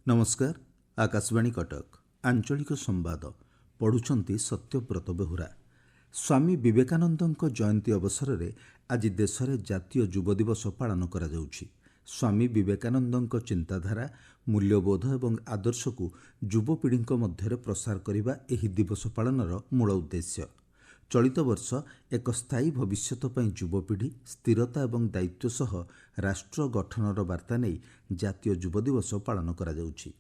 नमस्कार। आकाशवाणी कटक आंचलिक संवाद पढ़ुछंती सत्यव्रत बेहुरा। स्वामी विवेकानंदଙ୍କ जयंती अवसर में आज देश में जातीय युव दिवस पालन करा जाउछि। स्वामी विवेकानंदଙ୍କ चिंताधारा मूल्यबोध एवं आदर्श को युवपीढ़ी मध्य प्रसार करने एही दिवस पालनर मूल उद्देश्य। चलित वर्ष एक स्थायी भविष्यत पई युवपीढ़ी स्थिरता एवं दायित्व सह राष्ट्र गठनर वार्ता नहीं जातीय युव दिवस पालन करा जाउछि।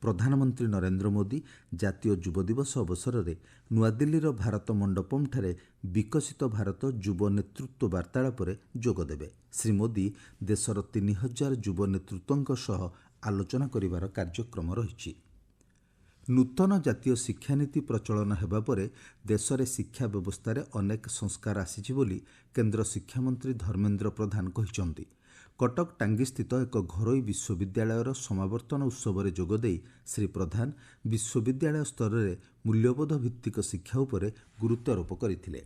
प्रधानमंत्री नरेंद्र मोदी जातीय युव दिवस अवसर में नुआदिल्लीर भारत मंडपम ठारे विकसित भारत युव नेतृत्व वार्तालाप जोगदेवे। श्री मोदी देशर 3000 युव नेतृत्वों सह आलोचना करिवार कार्यक्रम रहिछि। नूतन जातीय शिक्षानीति प्रचलन हेबा परे देश में शिक्षा व्यवस्था रे अनेक संस्कार आसीछि बोली केंद्र शिक्षामंत्री धर्मेंद्र प्रधान कहिसंति। कटक टांगी स्थित एक घरोई विश्वविद्यालयर समावर्तन उत्सव में जोगदे श्री प्रधान विश्वविद्यालय स्तर में मूल्यबोध भित्तिक शिक्षा उपरे गुरुत्वारोप करथिले।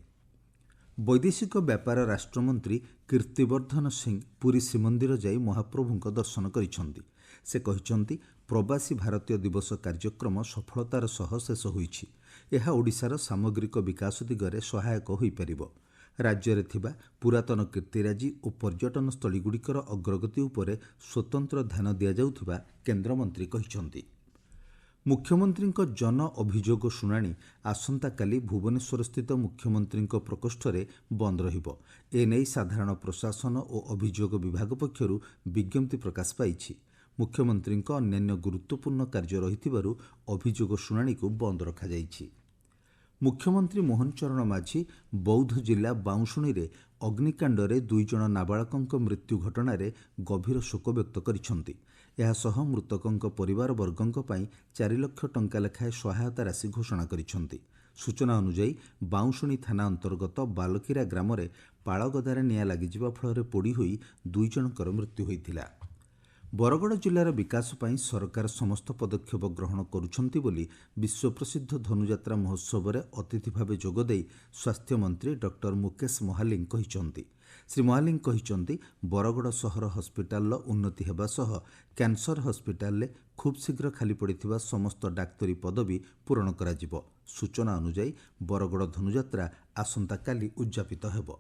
वैदेशिक व्यापार राष्ट्रमंत्री कीर्तिवर्धन सिंह पुरी श्रीमंदिर जाई महाप्रभुଙ୍କ दर्शन करिसंति। से कहिसंति प्रवासी भारतीय दिवस कार्यक्रम सफलतार सह शेष होईछि। एहा ओडिशार सामग्रिक विकास दिगरे सहायक होई परिबो। राज्य में थिबा पुरातन कीर्तिराजी और पर्यटन स्थलीगुड़िकर अग्रगति उपरे स्वतंत्र ध्यान दिया जाउथिबा केन्द्रमंत्री कहिसंति। मुख्यमंत्री जन अभियोग शुणाणी आसंता काली भुवनेश्वर स्थित मुख्यमंत्री प्रकोष्ठ में बंद रहिबो। एने साधारण प्रशासन और अभियोग विभाग पक्षरु विज्ञप्ति प्रकाश पाइछि। मुख्यमंत्री अन्यान्य गुरुत्वपूर्ण कार्य रहिथिबारु अभियोग शुणाणी को बंद रखा जाइछि। मुख्यमंत्री मोहन चरण माझी बौद्ध जिला बाउंशुणी रे अग्निकांड रे 2 जण नाबालकों मृत्यु घटना रे गभीर शोक व्यक्त करिसंति। एहासह मृतकों परिवार वर्गों पई 4 लाख टंका लेखाएं सहायता राशि घोषणा करिसंति। सूचना अनुसार बाउंशुणी थाना अंतर्गत बालकीरा ग्राम रे पाळगदारे निया लागिजिबा फଳରେ पोड़ी होई 2 जनकर मृत्यु होइथिला। बरगड़ जिलार विकास पई सरकार समस्त पदक्षेप ग्रहण करुछंती बोली विश्वप्रसिद्ध धनुयात्रा महोत्सव में अतिथि भाव जोगदे स्वास्थ्य मंत्री डॉक्टर मुकेश महालिंग कहिसंति। श्री महालिंग कहिसंति बरगड़ सहर हस्पिटाल उन्नति हेबा सह कैंसर हस्पिटाल खूब शीघ्र खाली पड़िथिबा समस्त डाक्तरी पदवी पूरण कराजिबो। सूचना अनुसार बरगड़ धनुयात्रा आसंता काली उद्यापित हेबो।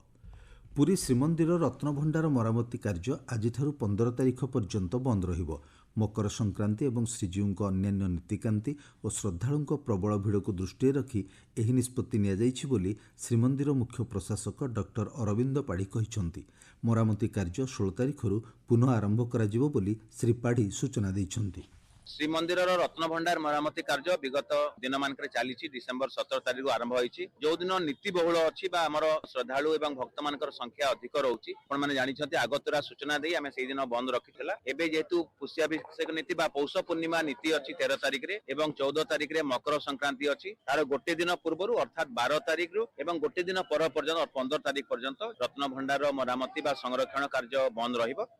पुरी श्रीमंदिर रत्नभंडार मरामती कार्य आज 15 तारीख पर्यंत बंद रहिबो। मकर संक्रांति एवं श्रीजीउଙ୍କ अन्यान्य नीतिकांति और श्रद्धालुଙ୍କ प्रबल भिड़ को दृष्टि रखी एही निष्पत्ति निया जाइछि बोली श्रीमंदिर मुख्य प्रशासक डॉक्टर अरविंद पाढ़ी कहिसंति। मरामती कार्य 16 तारीखरु पुनः आरंभ कराजिबो बोली श्री पाढ़ी सूचना दैछंति। श्रीमंदिर रत्नभंडार मरामती कार्य विगत दिन मान चली डिसेम्बर 17 तारीख आरंभ होती। जो दिन नीति बहुल अच्छी श्रद्धालु एवं भक्त मान संख्या अधिक रोचे मैंने जानते आगतुरा सूचना दे आम से दिन बंद रखीला। एवं जेहेतु पुष्याभिषेक नीति पौष पूर्णिमा नीति अच्छी 13 तारीख रे एवं 14 तारीख रे मकर संक्रांति अच्छी तार गोटे दिन पूर्व अर्थात 12 तारीख रु एवं गोटे दिन पर पर्यंत 15 तारीख पर्यंत रत्नभंडार मरामती संरक्षण कार्य बंद रहिबो।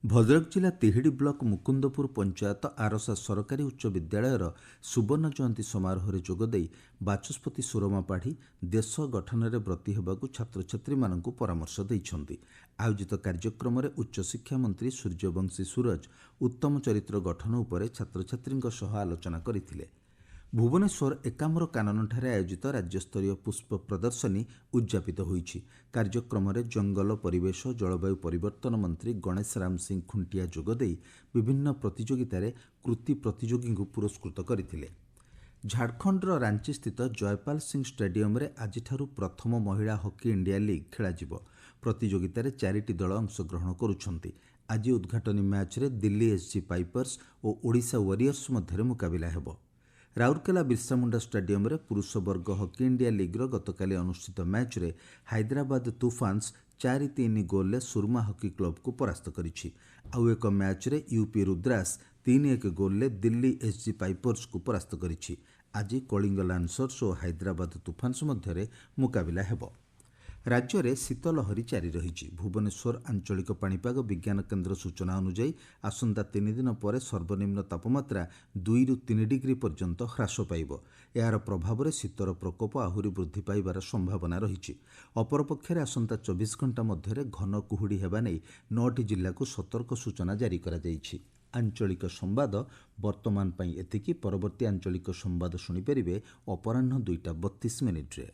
भद्रक जिला तिहिडी ब्लॉक मुकुंदपुर पंचायत आरसा सरकारी उच्च विद्यालयर सुवर्ण जयंती समारोह में जोगदे बाचस्पति सुरमा पाढ़ी देश गठन में ब्रती होगाकू छात्र छात्री मानू परामर्श देइछंती। आयोजित कार्यक्रम में उच्च शिक्षा मंत्री सूर्यवंशी सूरज उत्तम चरित्र गठन उपरे छात्र छात्री सह आलोचना करथिले। भुवनेश्वर एकाम्र कानन ठारे आयोजित राज्यस्तरीय पुष्प प्रदर्शनी उद्यापित होईछि। कार्यक्रम में जंगल परिवेश जलवायु परिवर्तन मंत्री गणेश राम सिंह खुंटिया जोगदे विभिन्न प्रतियोगितार कृति प्रतियोगी को पुरस्कृत करथिले। झारखंडर रांची स्थित जयपाल सिंह स्टेडियम रे आज प्रथम महिला हॉकी इंडिया लीग खेलाजिबो। प्रतियोगितार 4टी दल अंशग्रहण करुछंती। आज उद्घाटनी मैच रे दिल्ली एसजी पाइपर्स और ओडिशा वॉरियर्स मध्य मुकाबिला हेबो। राउरकेला बिरसा मुंडा स्टेडियम रे पुरुष वर्ग हॉकी इंडिया लीग्र गतकाली अनुष्ठित मैच रे हैदराबाद तूफान्स 4-3 गोल ले सुरमा हॉकी क्लब को परास्त करिछि। आउ एक मैच रे यूपी रुद्रास 3-1 गोल ले दिल्ली एसजी पाइपर्स को परास्त करिछि। आज कलिंग लान्सर्स और हैदराबाद तूफान्स मध्य मुकाबिला हेबो। राज्य में शीतलहरी जारी रही। भुवनेश्वर आंचलिक पाणीपाग विज्ञान केन्द्र सूचना अनुसार आसंता 3 दिन पर सर्वनिम्न तापमात्रा 2 ରୁ 3 डिग्री पर्यंत ह्रास पाइब। यार प्रभाव में शीतर प्रकोप आहुरी वृद्धि पाइबार संभावना रही। अपरपक्षे आसंता 24 घंटा मध्य घन कुहुड़ी हेबा नहीं 9ଟି जिल्ला को सतर्क सूचना जारी करा जाइछि। ଆଞ୍ଚଳିକ ସମ୍ବାଦ ବର୍ତ୍ତମାନ ପାଇଁ ଏତିକି। ପରବର୍ତ୍ତୀ ଆଞ୍ଚଳିକ ସମ୍ବାଦ ଶୁଣିପାରିବେ ଅପରାହ୍ନ 2ଟା 32 ମିନିଟ୍ରେ।